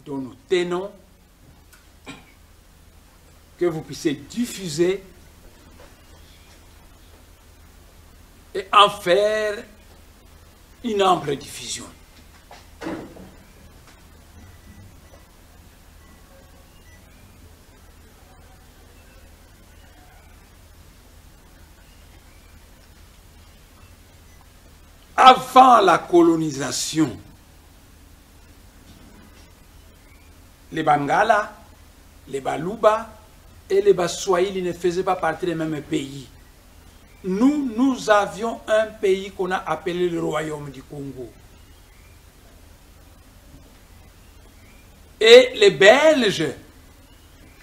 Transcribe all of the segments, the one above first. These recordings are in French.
dont nous tenons, que vous puissiez diffuser et en faire une ample diffusion. Avant la colonisation, les Bangala, les Baluba et les Baswahili ne faisaient pas partie des mêmes pays. Nous avions un pays qu'on a appelé le Royaume du Congo. Et les Belges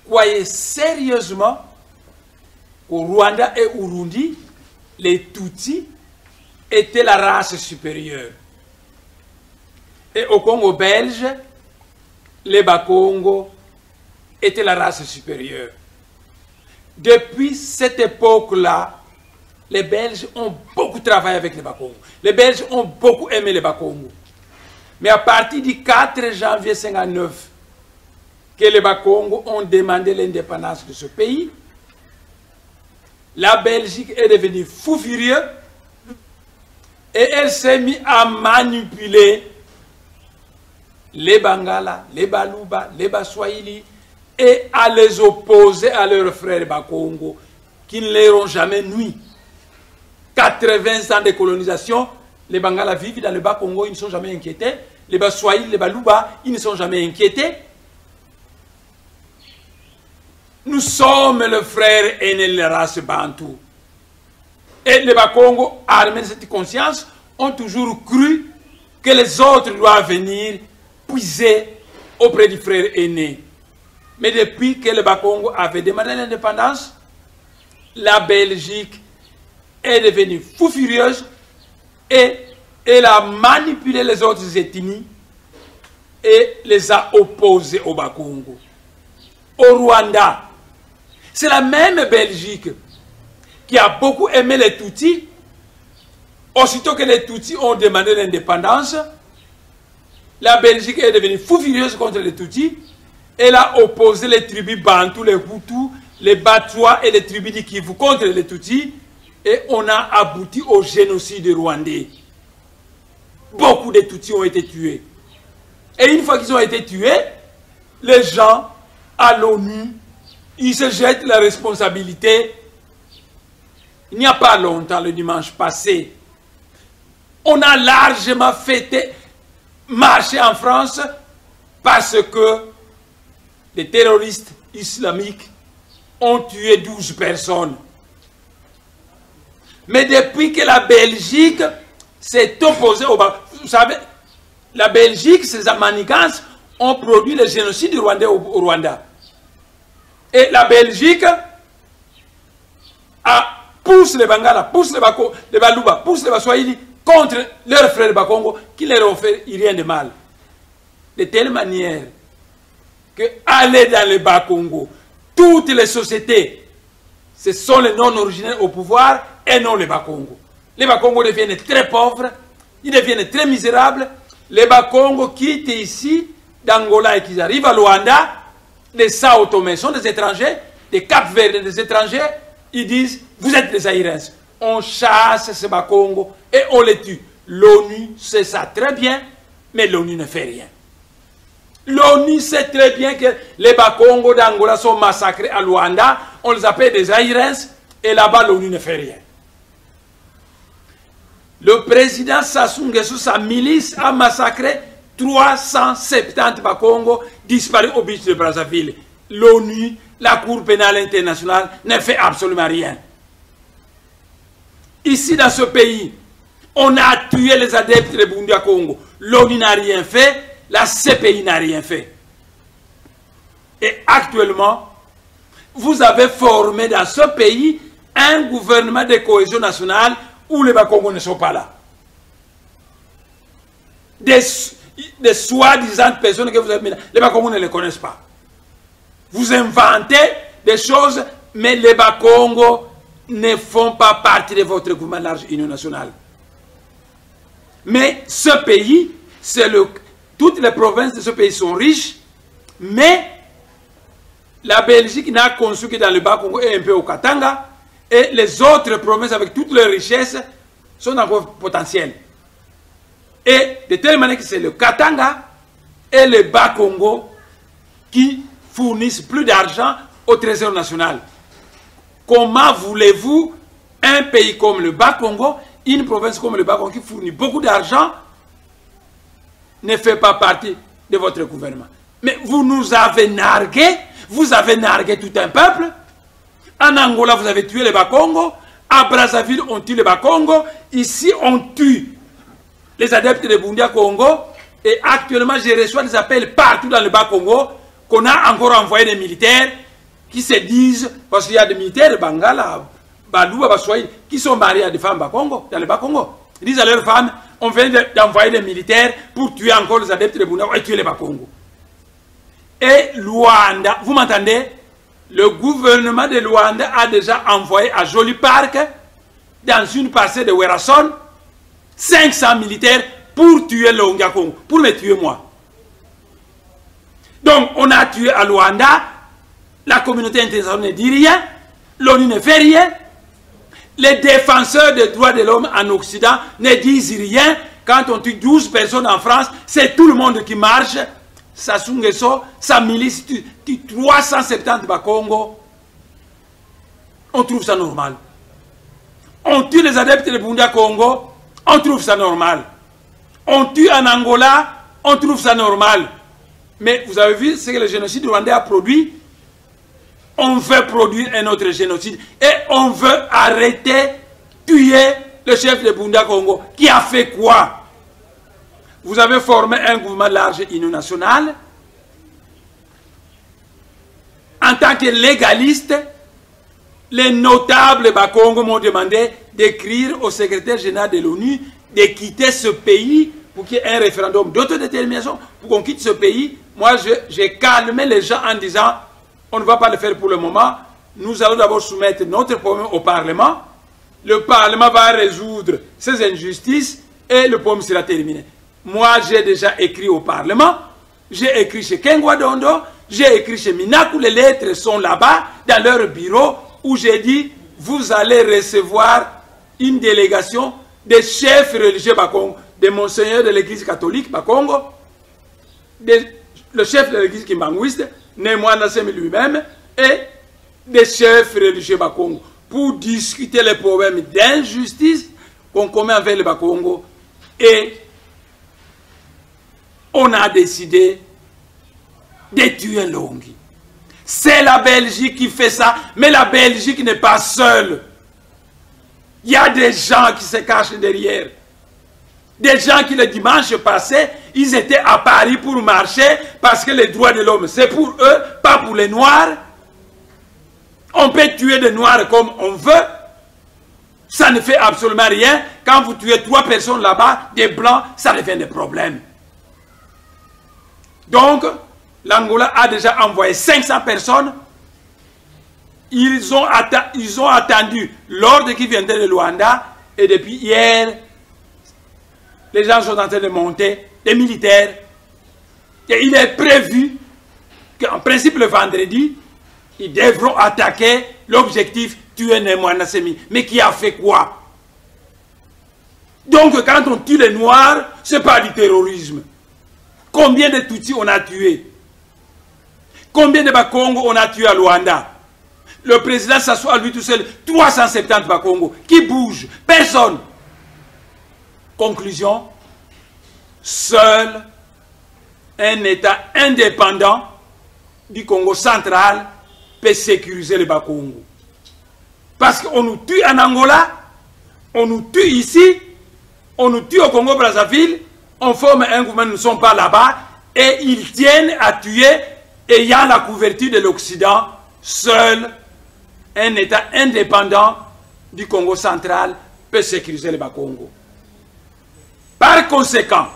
croyaient sérieusement qu'au Rwanda et au Burundi, les Tutsis étaient la race supérieure. Et au Congo belge, les Bakongo étaient la race supérieure. Depuis cette époque-là, les Belges ont beaucoup travaillé avec les Bakongo. Les Belges ont beaucoup aimé les Bakongo. Mais à partir du 4 janvier 1959, que les Bakongo ont demandé l'indépendance de ce pays, la Belgique est devenue fou furieux et elle s'est mise à manipuler les Bangala, les Baluba, les Baswahili et à les opposer à leurs frères Bakongo qui ne leur ont jamais nui. 80 ans de colonisation, les Bangala vivent dans le Bas-Congo, ils ne sont jamais inquiétés. Les Baswahili, les Baluba, ils ne sont jamais inquiétés. Nous sommes le frère aîné de la race Bantou. Et les Bakongo, armés de cette conscience, ont toujours cru que les autres doivent venir puiser auprès du frère aîné. Mais depuis que le Bakongo avait demandé l'indépendance, la Belgique est devenue fou furieuse et elle a manipulé les autres ethnies et les a opposés au Bakongo. Au Rwanda, c'est la même Belgique qui a beaucoup aimé les Tutsis. Aussitôt que les Tutsis ont demandé l'indépendance, la Belgique est devenue fou furieuse contre les Tutsis. Elle a opposé les tribus Bantou, les Hutus, les Batwa et les tribus du Kivu contre les Tutsis. Et on a abouti au génocide rwandais. Beaucoup de Tutsis ont été tués. Et une fois qu'ils ont été tués, les gens à l'ONU, ils se jettent la responsabilité. Il n'y a pas longtemps, le dimanche passé, on a largement fêté, marché en France parce que les terroristes islamiques ont tué 12 personnes. Mais depuis que la Belgique s'est opposée au... Vous savez, la Belgique, ses manigances, ont produit le génocide rwandais au Rwanda. Et la Belgique pousse les Bangala, pousse les Baluba, pousse les Baswahili contre leurs frères Bakongo qui leur ont fait rien de mal. De telle manière que aller dans le Bas-Congo, toutes les sociétés, ce sont les non-originaires au pouvoir et non les Bas-Congo. Les Bas-Congo deviennent très pauvres, ils deviennent très misérables. Les Bas-Congo quittent ici, d'Angola et qu'ils arrivent à Luanda, les Sao Tomé sont des étrangers, des Cap-Vert des étrangers, ils disent, vous êtes des Aïrens. On chasse ces Bas-Congo et on les tue. L'ONU sait ça très bien, mais l'ONU ne fait rien. L'ONU sait très bien que les Bas-Congo d'Angola sont massacrés à Luanda, on les appelle des Aïrens, et là-bas l'ONU ne fait rien. Le président Sassou Nguesso, sa milice, a massacré 370 Bas-Congo disparus au beach de Brazzaville. L'ONU, la Cour pénale internationale, ne fait absolument rien. Ici, dans ce pays, on a tué les adeptes de Burundi à Congo. L'ONU n'a rien fait, la CPI n'a rien fait. Et actuellement, vous avez formé dans ce pays un gouvernement de cohésion nationale où les Bas-Congo ne sont pas là. Des soi-disant personnes que vous avez mis là, les Bas-Congo ne les connaissent pas. Vous inventez des choses, mais les Bas-Congo ne font pas partie de votre gouvernement large union nationale. Mais ce pays, toutes les provinces de ce pays sont riches, Mais la Belgique n'a conçu que dans le Bas-Congo et un peu au Katanga. Et les autres provinces, avec toutes leurs richesses, sont encore potentielles. Et de telle manière que c'est le Katanga et le Bas-Congo qui fournissent plus d'argent au Trésor national. Comment voulez-vous un pays comme le Bas-Congo, une province comme le Bas-Congo qui fournit beaucoup d'argent, ne fait pas partie de votre gouvernement? Mais vous nous avez nargué, vous avez nargué tout un peuple. En Angola, vous avez tué le Bas-Congo. À Brazzaville, on tue le Bas-Congo. Ici, on tue les adeptes de Bundia Congo. Et actuellement, je reçois des appels partout dans le Bas-Congo qu'on a encore envoyé des militaires qui se disent, parce qu'il y a des militaires de Bangala, Balouba, Baswahili, qui sont mariés à des femmes Bas-Congo, dans le Bas-Congo. Ils disent à leurs femmes, on vient d'envoyer des militaires pour tuer encore les adeptes de Bundia et tuer les Bas-Congo. Et Luanda, vous m'entendez? Le gouvernement de Luanda a déjà envoyé à Joli Park, dans une parcelle de Werason, 500 militaires pour tuer le Onga Congo, pour me tuer moi. Donc, on a tué à Luanda, la communauté internationale ne dit rien, l'ONU ne fait rien, les défenseurs des droits de l'homme en Occident ne disent rien. Quand on tue 12 personnes en France, c'est tout le monde qui marche. Sassou Nguesso, sa milice tue 370 Bas-Congo. On trouve ça normal. On tue les adeptes de Bundia Congo, on trouve ça normal. On tue en Angola, on trouve ça normal. Mais vous avez vu ce que le génocide rwandais a produit? On veut produire un autre génocide. Et on veut arrêter, tuer le chef de Bundia Congo. Qui a fait quoi? Vous avez formé un gouvernement large union nationale. En tant que légaliste, les notables Bas-Congo m'ont demandé d'écrire au secrétaire général de l'ONU de quitter ce pays pour qu'il y ait un référendum d'autodétermination, pour qu'on quitte ce pays. Moi, j'ai calmé les gens en disant, on ne va pas le faire pour le moment. Nous allons d'abord soumettre notre problème au Parlement. Le Parlement va résoudre ces injustices et le problème sera terminé. Moi, j'ai déjà écrit au Parlement, j'ai écrit chez Kengwa Dondo, j'ai écrit chez Minaku, les lettres sont là-bas, dans leur bureau, où j'ai dit, vous allez recevoir une délégation des chefs religieux Bas-Congo, des monseigneurs de l'église catholique Bas-Congo, le chef de l'église kimbanguiste, Némoana Semi lui-même, et des chefs religieux Bas-Congo, pour discuter les problèmes d'injustice qu'on commet avec le Bas-Congo. Et on a décidé de tuer Longi. C'est la Belgique qui fait ça, mais la Belgique n'est pas seule. Il y a des gens qui se cachent derrière. Des gens qui le dimanche passé, ils étaient à Paris pour marcher parce que les droits de l'homme, c'est pour eux, pas pour les Noirs. On peut tuer des Noirs comme on veut. Ça ne fait absolument rien. Quand vous tuez 3 personnes là-bas, des Blancs, ça devient des problèmes. Donc, l'Angola a déjà envoyé 500 personnes. Ils ont attendu l'ordre qui viendrait de Luanda. Et depuis hier, les gens sont en train de monter, des militaires. Et il est prévu qu'en principe le vendredi, ils devront attaquer l'objectif tuer Némoana Semi. Mais qui a fait quoi? Donc quand on tue les Noirs, ce n'est pas du terrorisme. Combien de Tutsis on a tué? Combien de Bas-Congo on a tué à Luanda? Le président s'assoit à lui tout seul, 370 Bas-Congo. Qui bouge? Personne. Conclusion, seul un État indépendant du Congo central peut sécuriser le Bas-Congo. Parce qu'on nous tue en Angola, on nous tue ici, on nous tue au Congo-Brazzaville, on forme un gouvernement, nous ne sommes pas là-bas, et ils tiennent à tuer, ayant la couverture de l'Occident, seul un État indépendant du Congo central peut sécuriser le Bas-Congo. Par conséquent,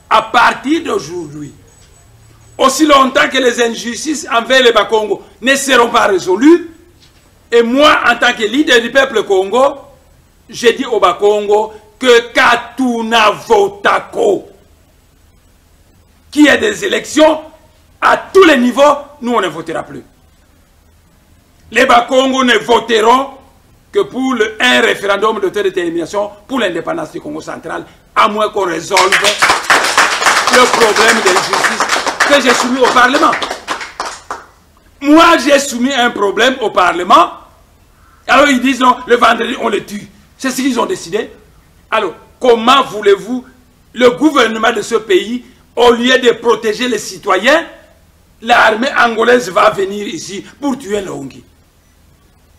à partir d'aujourd'hui, aussi longtemps que les injustices envers le Bas-Congo ne seront pas résolues, et moi, en tant que leader du peuple Congo, je dis au Bas-Congo que Katuna Votako, qu'il y ait des élections à tous les niveaux, nous on ne votera plus. Les Bas-Congo ne voteront que pour un référendum d'autodétermination pour l'indépendance du Congo central, à moins qu'on résolve le problème de l'injustice que j'ai soumis au Parlement. Moi, j'ai soumis un problème au Parlement. Alors ils disent non, le vendredi on le tue. C'est ce qu'ils ont décidé. Alors, comment voulez-vous, le gouvernement de ce pays, au lieu de protéger les citoyens, l'armée angolaise va venir ici pour tuer Longi.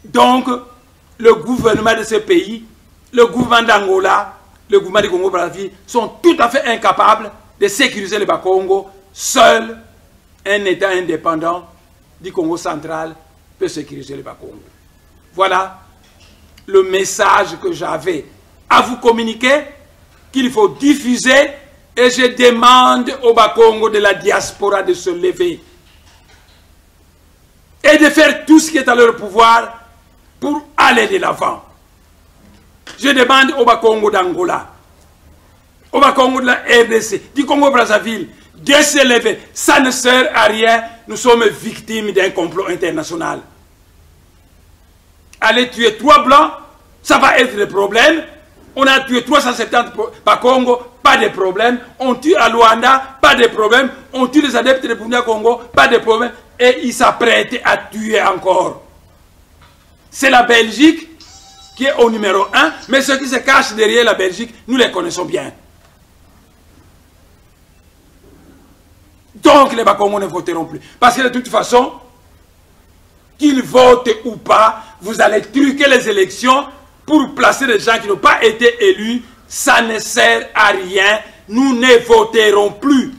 Donc, le gouvernement de ce pays, le gouvernement d'Angola, le gouvernement du Congo-Brazzaville sont tout à fait incapables de sécuriser le Bas-Congo. Seul un État indépendant du Congo central peut sécuriser le Bas-Congo. Voilà le message que j'avais à vous communiquer, qu'il faut diffuser, et je demande au Bas-Congo de la diaspora de se lever et de faire tout ce qui est à leur pouvoir pour aller de l'avant. Je demande au Bas-Congo d'Angola, au Bas-Congo de la RDC, du Congo-Brazzaville, de se lever. Ça ne sert à rien, nous sommes victimes d'un complot international. Aller tuer 3 blancs, ça va être le problème. On a tué 370 Bas-Congo, pas de problème. On tue à Luanda, pas de problème. On tue les adeptes de Bunia Congo, pas de problème. Et ils s'apprêtent à tuer encore. C'est la Belgique qui est au numéro 1, mais ceux qui se cachent derrière la Belgique, nous les connaissons bien. Donc les Bas-Congo ne voteront plus. Parce que de toute façon, qu'ils votent ou pas, vous allez truquer les élections pour placer des gens qui n'ont pas été élus. Ça ne sert à rien. Nous ne voterons plus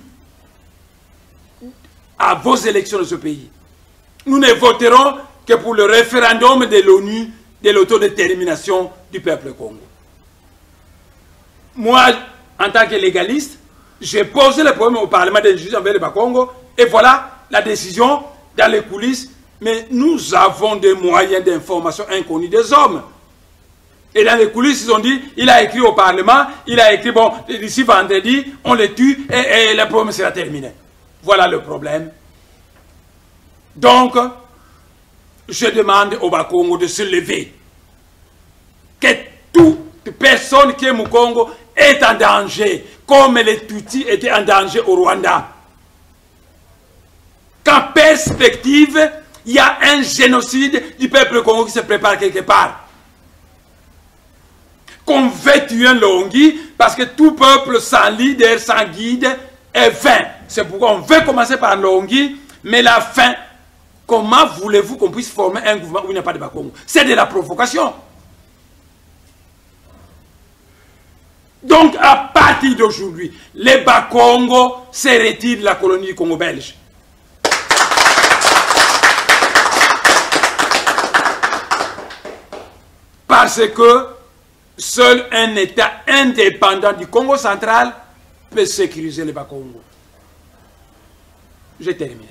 à vos élections de ce pays. Nous ne voterons que pour le référendum de l'ONU de l'autodétermination du peuple Congo. Moi, en tant que légaliste, j'ai posé le problème au Parlement des juges envers le Bas-Congo, et voilà la décision dans les coulisses. Mais nous avons des moyens d'information inconnus des hommes. Et dans les coulisses, ils ont dit, il a écrit au Parlement, il a écrit, bon, d'ici vendredi, on le tue et le problème sera terminé. Voilà le problème. Donc, je demande au Bas-Congo de se lever. Que toute personne qui est au Congo est en danger, comme les Tutsis étaient en danger au Rwanda. Qu'en perspective, il y a un génocide du peuple Congo qui se prépare quelque part. Qu'on veut tuer un Longi, parce que tout peuple sans leader, sans guide, est vain. C'est pourquoi on veut commencer par Longi, mais la fin, comment voulez-vous qu'on puisse former un gouvernement où il n'y a pas de Bas-Congo? C'est de la provocation. Donc, à partir d'aujourd'hui, les Bas-Congo se retirent de la colonie du Congo belge. Parce que seul un État indépendant du Congo central peut sécuriser les Bas-Congo. Je termine.